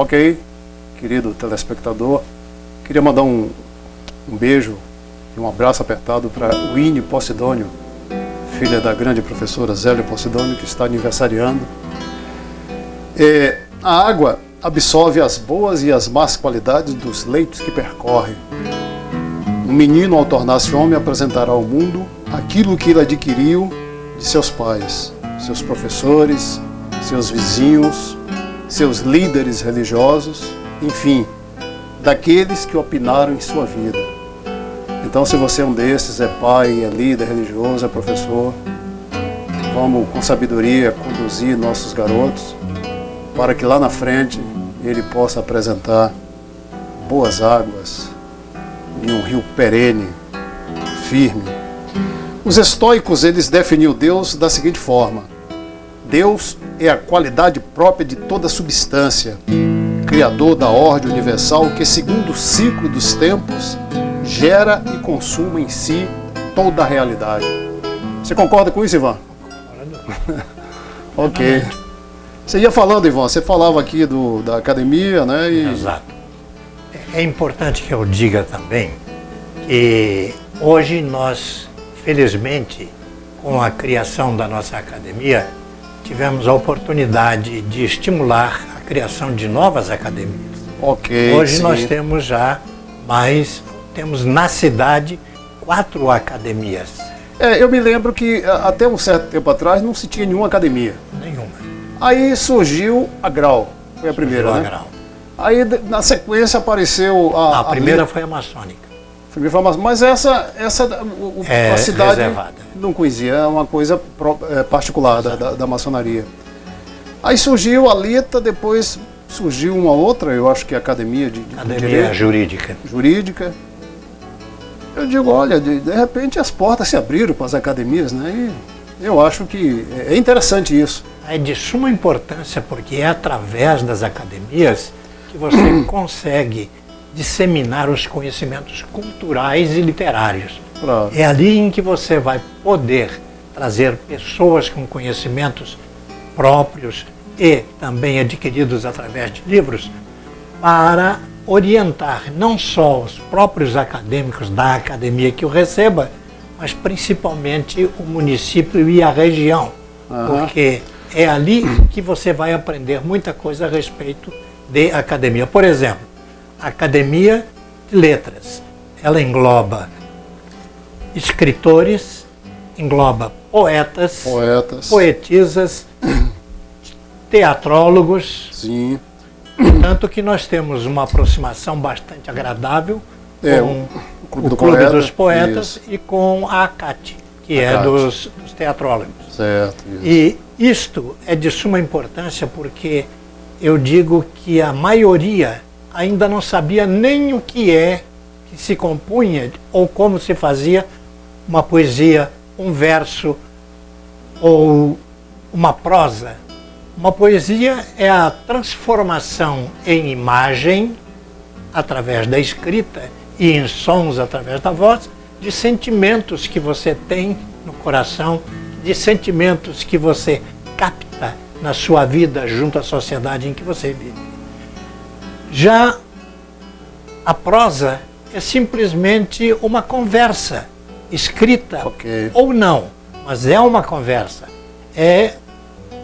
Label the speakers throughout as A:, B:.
A: Ok, querido telespectador, queria mandar um beijo e um abraço apertado para Winnie Posidônio, filha da grande professora Zélia Posidônio, que está aniversariando. A água absorve as boas e as más qualidades dos leitos que percorre. Um menino, ao tornar-se homem, apresentará ao mundo aquilo que ele adquiriu de seus pais, seus professores, seus vizinhos, seus líderes religiosos, enfim, daqueles que opinaram em sua vida. Então, se você é um desses, é pai, é líder religioso, é professor, vamos com sabedoria conduzir nossos garotos para que lá na frente ele possa apresentar boas águas em um rio perene, firme. Os estoicos, eles definiam Deus da seguinte forma: Deus é a qualidade própria de toda substância, Criador da ordem universal que, segundo o ciclo dos tempos, gera e consuma em si toda a realidade. Você concorda com isso, Ivan? Ok. Você ia falando, Ivan, você falava aqui da academia, né?
B: Exato. É importante que eu diga também que hoje nós, felizmente, com a criação da nossa academia, tivemos a oportunidade de estimular a criação de novas academias.
A: Ok.
B: Hoje
A: sim.
B: nós temos já temos na cidade 4 academias.
A: Eu me lembro que até um certo tempo atrás não se tinha nenhuma academia.
B: Nenhuma.
A: Aí surgiu a Grau, foi a primeira,
B: Surgiu
A: né?
B: a Grau.
A: Aí na sequência apareceu
B: A primeira foi a maçônica.
A: Mas essa a cidade
B: reservada.
A: Não conhecia, é uma coisa particular da maçonaria. Aí surgiu a Lita, depois surgiu uma outra, eu acho que é a Academia de
B: Academia
A: Jurídica. Eu digo, olha, de repente as portas se abriram para as academias, né? E eu acho que é interessante isso.
B: É de suma importância porque é através das academias que você consegue disseminar os conhecimentos culturais e literários.
A: Claro.
B: É ali em que você vai poder trazer pessoas com conhecimentos próprios e também adquiridos através de livros para orientar não só os próprios acadêmicos da academia que o receba, mas principalmente o município e a região, porque é ali que você vai aprender muita coisa a respeito de academia. Por exemplo, a Academia de Letras, ela engloba escritores, engloba poetas, poetisas, teatrólogos.
A: Sim.
B: Tanto que nós temos uma aproximação bastante agradável com o Clube dos Poetas e com a ACAT, que é dos teatrólogos.
A: Certo. Isso.
B: E isto é de suma importância porque eu digo que a maioria ainda não sabia nem o que se compunha ou como se fazia uma poesia, um verso ou uma prosa. Uma poesia é a transformação em imagem, através da escrita, e em sons, através da voz, de sentimentos que você tem no coração, de sentimentos que você capta na sua vida junto à sociedade em que você vive. Já a prosa é simplesmente uma conversa, escrita ou não, mas é uma conversa. É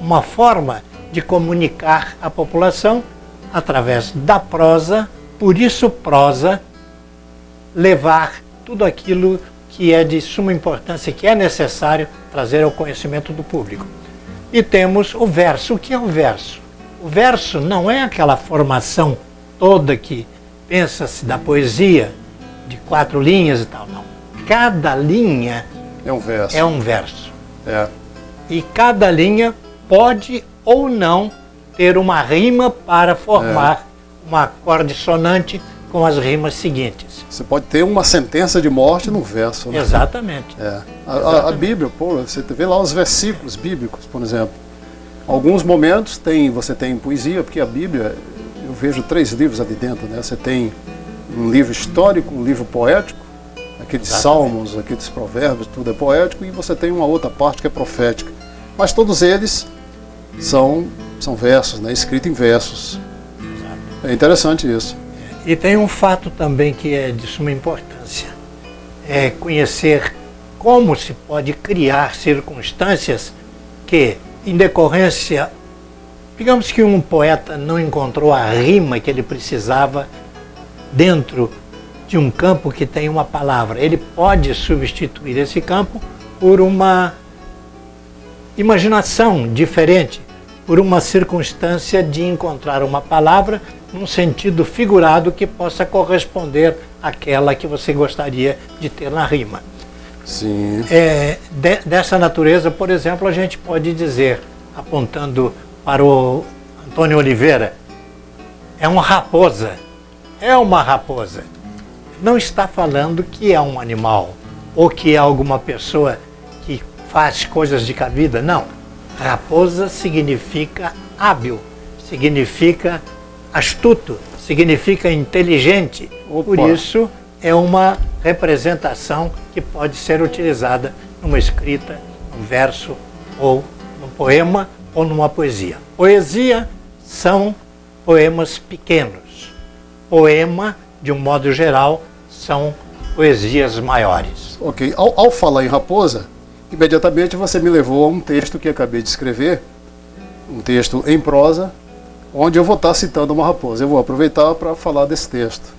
B: uma forma de comunicar à população através da prosa, por isso prosa, levar tudo aquilo que é de suma importância, que é necessário trazer ao conhecimento do público. E temos o verso. O que é o verso? O verso não é aquela formação toda que pensa-se da poesia, de 4 linhas e tal, não. Cada linha
A: é um verso.
B: É um verso. E cada linha pode ou não ter uma rima para formar uma acorde sonante com as rimas seguintes.
A: Você pode ter uma sentença de morte no verso. Né?
B: Exatamente.
A: A Bíblia, você vê lá os versículos bíblicos, por exemplo. Alguns momentos você tem poesia, porque a Bíblia, eu vejo 3 livros ali dentro, né? Você tem um livro histórico, um livro poético, aqueles salmos, aqueles provérbios, tudo é poético, e você tem uma outra parte que é profética. Mas todos eles são versos, né? Escritos em versos. É interessante isso.
B: E tem um fato também que é de suma importância, é conhecer como se pode criar circunstâncias que, em decorrência, digamos que um poeta não encontrou a rima que ele precisava dentro de um campo que tem uma palavra. Ele pode substituir esse campo por uma imaginação diferente, por uma circunstância de encontrar uma palavra num sentido figurado que possa corresponder àquela que você gostaria de ter na rima.
A: Sim.
B: Dessa natureza, por exemplo, a gente pode dizer, apontando para o Antônio Oliveira, é uma raposa. É uma raposa. Não está falando que é um animal ou que é alguma pessoa que faz coisas de cabida, não. Raposa significa hábil, significa astuto, significa inteligente.
A: Opa.
B: Por isso, é uma representação que pode ser utilizada numa escrita, num verso, ou num poema, ou numa poesia. Poesia são poemas pequenos. Poema, de um modo geral, são poesias maiores.
A: Ok. Ao falar em raposa, imediatamente você me levou a um texto que acabei de escrever, um texto em prosa, onde eu vou estar citando uma raposa. Eu vou aproveitar para falar desse texto.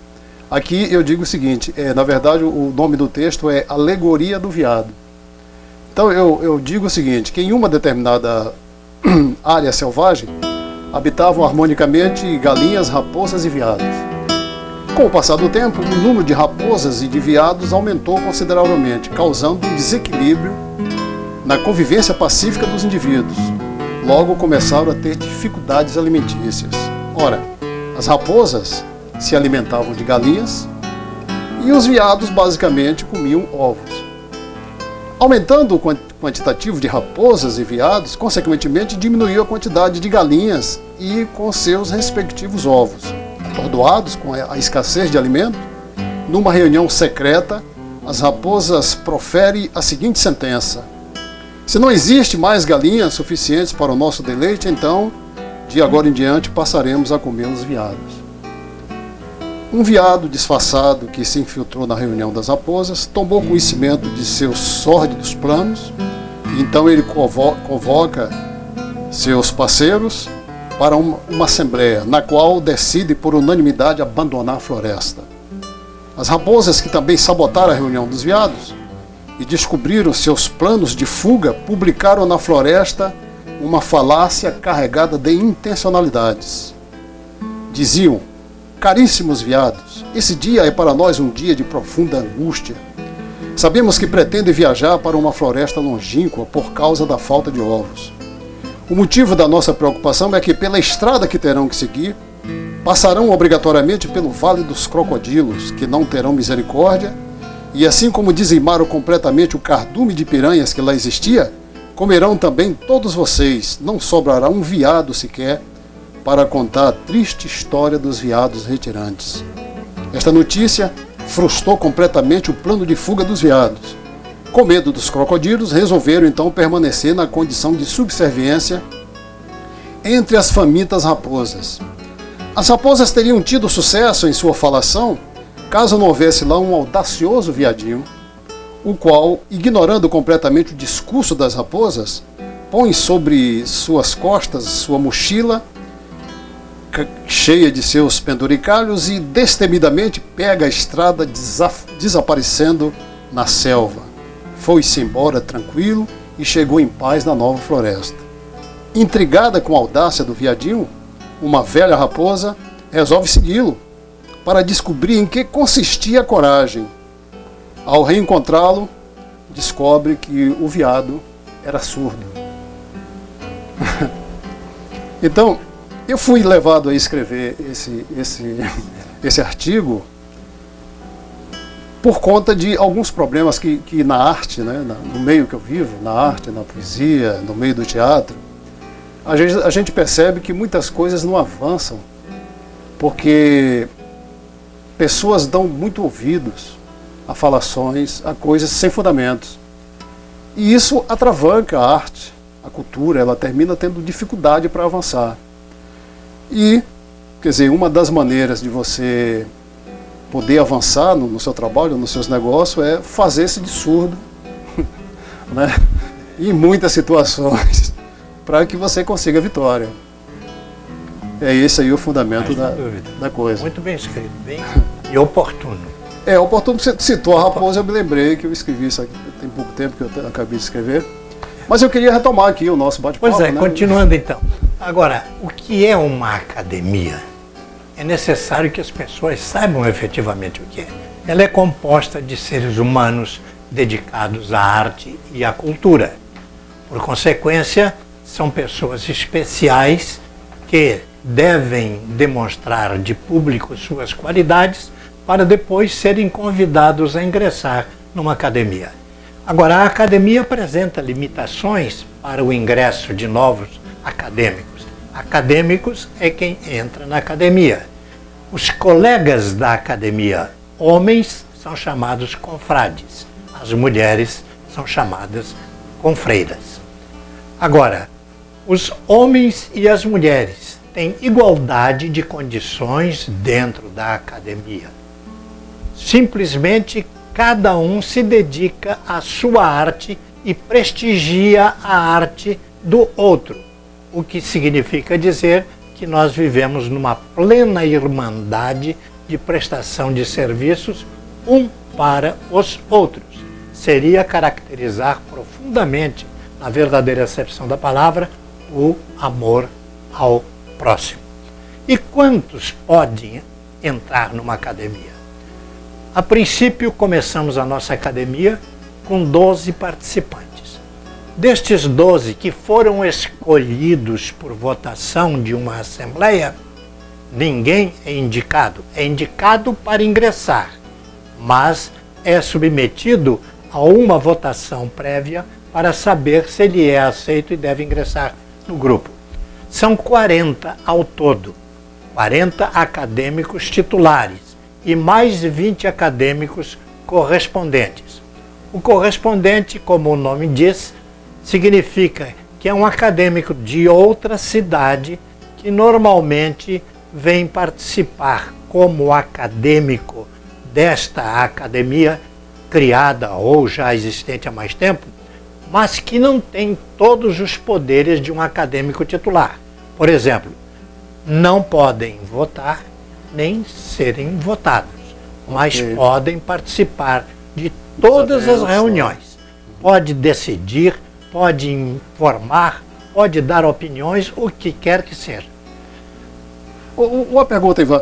A: Aqui eu digo o seguinte, na verdade o nome do texto é Alegoria do Veado. Então eu digo o seguinte, que em uma determinada área selvagem habitavam harmonicamente galinhas, raposas e veados. Com o passar do tempo, o número de raposas e de veados aumentou consideravelmente, causando um desequilíbrio na convivência pacífica dos indivíduos. Logo começaram a ter dificuldades alimentícias. Ora, as raposas se alimentavam de galinhas e os veados basicamente comiam ovos. Aumentando o quantitativo de raposas e veados, consequentemente diminuiu a quantidade de galinhas e com seus respectivos ovos. Atordoados com a escassez de alimento, numa reunião secreta, as raposas proferem a seguinte sentença: se não existe mais galinhas suficientes para o nosso deleite, então, de agora em diante, passaremos a comer os veados. Um veado disfarçado que se infiltrou na reunião das raposas tomou conhecimento de seus sórdidos planos, e então ele convoca seus parceiros para uma assembleia, na qual decide por unanimidade abandonar a floresta. As raposas, que também sabotaram a reunião dos veados e descobriram seus planos de fuga, publicaram na floresta uma falácia carregada de intencionalidades. Diziam: caríssimos veados, esse dia é para nós um dia de profunda angústia. Sabemos que pretendem viajar para uma floresta longínqua por causa da falta de ovos. O motivo da nossa preocupação é que, pela estrada que terão que seguir, passarão obrigatoriamente pelo Vale dos Crocodilos, que não terão misericórdia, e assim como dizimaram completamente o cardume de piranhas que lá existia, comerão também todos vocês, não sobrará um veado sequer para contar a triste história dos veados retirantes. Esta notícia frustrou completamente o plano de fuga dos veados. Com medo dos crocodilos, resolveram então permanecer na condição de subserviência entre as famintas raposas. As raposas teriam tido sucesso em sua falação caso não houvesse lá um audacioso veadinho, o qual, ignorando completamente o discurso das raposas, põe sobre suas costas sua mochila cheia de seus penduricalhos e destemidamente pega a estrada, desaparecendo na selva. Foi-se embora tranquilo e chegou em paz na nova floresta. Intrigada com a audácia do veadinho, uma velha raposa resolve segui-lo para descobrir em que consistia a coragem. Ao reencontrá-lo, descobre que o veado era surdo. Então, eu fui levado a escrever esse artigo por conta de alguns problemas que na arte, né, no meio que eu vivo, na arte, na poesia, no meio do teatro, a gente percebe que muitas coisas não avançam porque pessoas dão muito ouvidos a falações, a coisas sem fundamentos. E isso atravanca a arte, a cultura, ela termina tendo dificuldade para avançar. E Quer dizer, uma das maneiras de você poder avançar no seu trabalho, nos seus negócios, é fazer-se de surdo, né? Em muitas situações, para que você consiga a vitória. É esse aí o fundamento da coisa.
B: Muito bem escrito, bem e oportuno.
A: É oportuno que você citou a raposa, eu me lembrei que eu escrevi isso aqui, tem pouco tempo que eu acabei de escrever. Mas eu queria retomar aqui o nosso bate-papo.
B: Pois é,
A: né?
B: continuando então. Agora, o que é uma academia? É necessário que as pessoas saibam efetivamente o que é. Ela é composta de seres humanos dedicados à arte e à cultura. Por consequência, são pessoas especiais que devem demonstrar de público suas qualidades para depois serem convidados a ingressar numa academia. Agora, a academia apresenta limitações para o ingresso de novos acadêmicos. Acadêmicos é quem entra na academia. Os colegas da academia, homens, são chamados confrades. As mulheres são chamadas confreiras. Agora, os homens e as mulheres têm igualdade de condições dentro da academia. Simplesmente cada um se dedica à sua arte e prestigia a arte do outro, o que significa dizer que nós vivemos numa plena irmandade de prestação de serviços um para os outros. Seria caracterizar profundamente, na verdadeira acepção da palavra, o amor ao próximo. E quantos podem entrar numa academia? A princípio, começamos a nossa academia com 12 participantes. Destes 12 que foram escolhidos por votação de uma assembleia, ninguém é indicado. É indicado para ingressar, mas é submetido a uma votação prévia para saber se ele é aceito e deve ingressar no grupo. São 40 ao todo, 40 acadêmicos titulares e mais de 20 acadêmicos correspondentes. O correspondente, como o nome diz, significa que é um acadêmico de outra cidade que normalmente vem participar como acadêmico desta academia criada ou já existente há mais tempo, mas que não tem todos os poderes de um acadêmico titular. Por exemplo, não podem votar nem serem votados, mas podem participar de todas as reuniões. Pode decidir, pode informar, pode dar opiniões, o que quer que seja.
A: Uma pergunta, Ivan.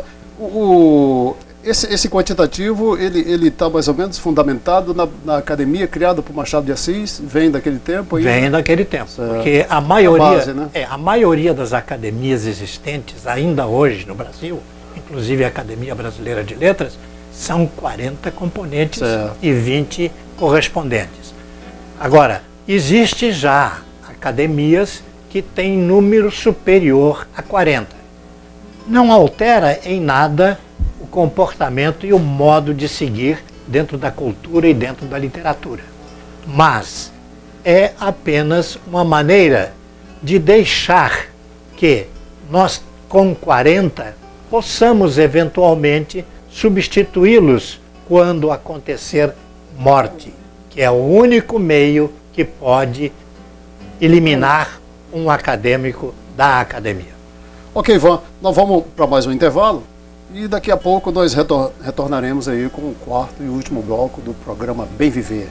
A: Esse quantitativo, ele está mais ou menos fundamentado na academia criada por Machado de Assis? Vem daquele tempo? Aí?
B: Vem daquele tempo, porque a maioria das academias existentes ainda hoje no Brasil, inclusive a Academia Brasileira de Letras, são 40 componentes e 20 correspondentes. Agora, existe já academias que têm número superior a 40. Não altera em nada o comportamento e o modo de seguir dentro da cultura e dentro da literatura. Mas é apenas uma maneira de deixar que nós, com 40, possamos eventualmente substituí-los quando acontecer morte, que é o único meio que pode eliminar um acadêmico da academia.
A: Ok, Ivan, nós vamos para mais um intervalo e daqui a pouco nós retornaremos aí com o quarto e último bloco do programa Bem Viver.